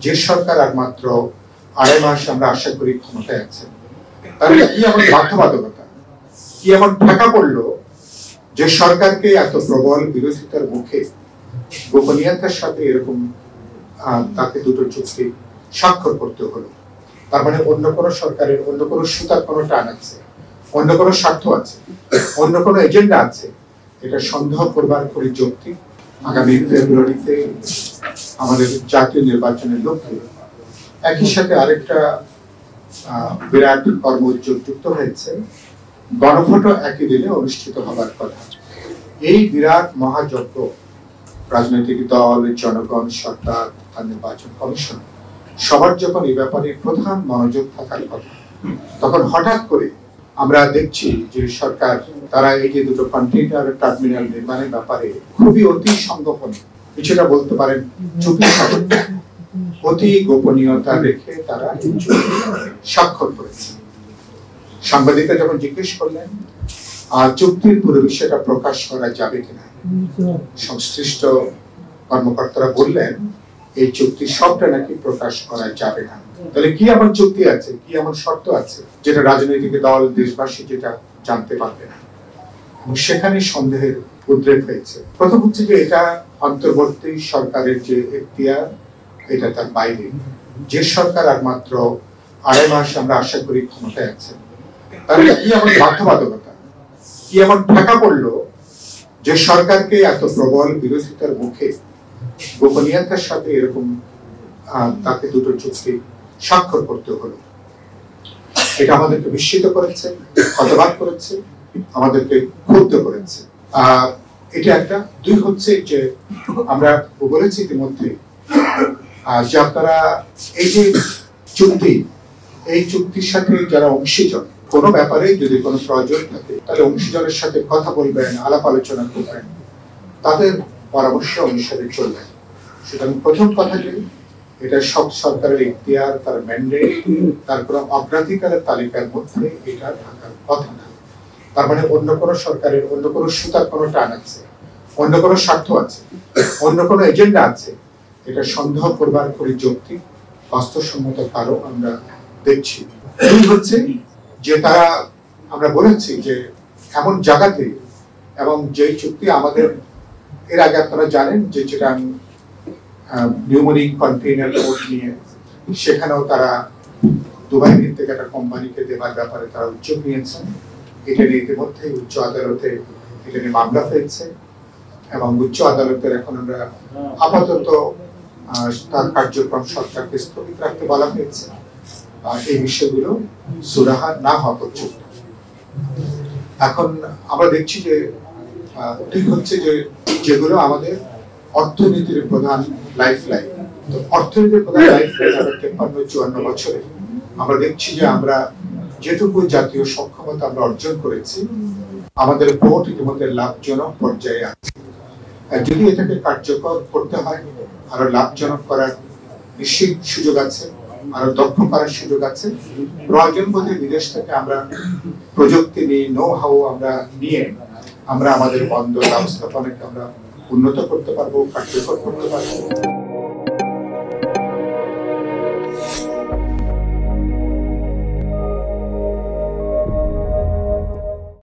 যে সরকার আর মাত্র 2.5 মাস আমরা আশা করি ক্ষমতায় আছে, তাহলে কি এমন বাধ্যবাধকতা, কি এমন ঠেকা পড়লো যে সরকারকে এত প্রবল বিরোধিতার মুখে গোপনীয়তার সাথে এরকম তাকে দুটো চুক্তি স্বাক্ষর করতে হলো। তার মানে অন্য কোনো সরকারের অন্য কোনো সুতার কোনো টান আছে, অন্য কোনো স্বার্থ আছে, অন্য কোনো এজেন্ডা আছে, এটা সন্দেহ করবার করে যৌক্তিক। আগামী ফেব্রুয়ারিতে আমাদের জাতীয় নির্বাচনের লক্ষ্যে একই সাথে আরেকটা বিরাট কর্মোদ্যোগ যুক্ত হয়েছে। গণভোটও একই দিনে অনুষ্ঠিত হবার কথা। এই বিরাট মহাযজ্ঞ রাজনৈতিক দল, জনগণ, সরকার, নির্বাচন কমিশন সবার যখন এই ব্যাপারে প্রধান মনোযোগ থাকার কথা, তখন হঠাৎ করে আমরা দেখছি যে সরকার তারা এই যে দুটো কন্টেইনার টার্মিনাল নির্মাণের ব্যাপারে খুবই অতি সংগোপনে, কিছুটা বলতে পারেন চুপি অতি গোপনীয়তা রেখে তারা স্বাক্ষর করেছে। সাংবাদিকরা যখন জিজ্ঞেস করলেন চুক্তির পুরো বিষয়টা প্রকাশ করা যাবে কিনা, সংশ্লিষ্ট কর্মকর্তারা বললেন এই চুক্তি সবটা নাকি প্রকাশ করা যাবে না। তাহলে কি এমন চুক্তি আছে, কি এমন শর্ত আছে যেটা রাজনৈতিক দল, দেশবাসী যেটা জানতে পারবে না? সেখানে সন্দেহের উদ্রেক হয়েছে। প্রথম হচ্ছে যে এটা অন্তর্বর্তী সরকারের যে এখতিয়ার, এটা তার বাইরে। যে সরকার আর মাত্র 2.5 মাস আমরা আশা করি ক্ষমতায় আছে, তাহলে কি এমন বাধ্যবাধকতা, কি এমন ঠেকা পড়লো যে সরকারকে এত প্রবল বিরোধিতার মুখে গোপনীয়তার সাথে এরকম তাকে দুটো চুক্তি স্বাক্ষর করতে হলো? এটা আমাদেরকে বিস্মিত করেছে, হতবাক করেছে, আমাদেরকে ক্ষুব্ধ করেছে। এটা একটা। দুই হচ্ছে যে আমরা বলেছি ইতিমধ্যে যে আপনারা এই যে চুক্তি, এই চুক্তির সাথে যারা অংশীজন, কোনো ব্যাপারে যদি কোনো প্রয়োজন থাকে তাহলে অংশীজনের সাথে কথা বলবেন, আলাপ আলোচনা করবেন, তাদের পরামর্শ অনুসারে চলবেন। সুতরাং প্রথম কথা যে এটা সব সরকারের ইখতিয়ার, তার ম্যান্ডেট, তার কোনো অগ্রাধিকারের তালিকার মধ্যে এটা থাকার কথা না। তার মানে অন্য কোনো সরকারের অন্য কোনো সুতার কোনো টান আছে, অন্য কোনো স্বার্থ আছে, অন্য কোনো এজেন্ডা আছে, এটা সন্দেহ করবার করে যৌক্তিক বাস্তবসম্মত কারণ আমরা দেখছি। দুই হচ্ছে যে তারা, আমরা বলেছি যে এমন জায়গাতে, এবং যে চুক্তি আমাদের এর আগে আপনারা জানেন যে যেটা নিউমোনিক কন্টেইনার পোর্ট নিয়ে, সেখানেও তারা দুবাই ভিত্তিক একটা কোম্পানিকে দেবার ব্যাপারে তারা উদ্যোগ নিয়েছেন। এটা নিয়ে ইতিমধ্যে উচ্চ আদালতে এটা নিয়ে মামলা হয়েছে এবং উচ্চ আদালতের এখন আমরা আপাতত তার কার্যক্রম সরকারকে স্থগিত রাখতে বলা হয়েছে। এই বিষয়গুলো সুরাহা না হওয়া পর্যন্ত। এখন আমরা দেখছি যে ঠিক হচ্ছে যে যেগুলো আমাদের অর্থনীতির প্রধান লাইফ লাইন, তো অর্থনীতির প্রধান লাইফ লাইন 53-54 বছরে আমরা দেখছি যে আমরা যেটুকু জাতীয় সক্ষমতা আমরা অর্জন করেছি, আমাদের পোর্ট ইতিমধ্যে লাভজনক পর্যায়ে আছে। যদি এটাকে কার্যকর করতে হয়, আরো লাভজনক করার নিশ্চিত সুযোগ আছে, আরো দক্ষ করার সুযোগ আছে। প্রয়োজন বোধে বিদেশ থেকে আমরা প্রযুক্তি নিয়ে, নো হাউ আমরা নিয়ে আমরা আমাদের বন্দর ব্যবস্থাপনাকে আমরা উন্নত করতে পারবো, কার্যকর করতে পারবো।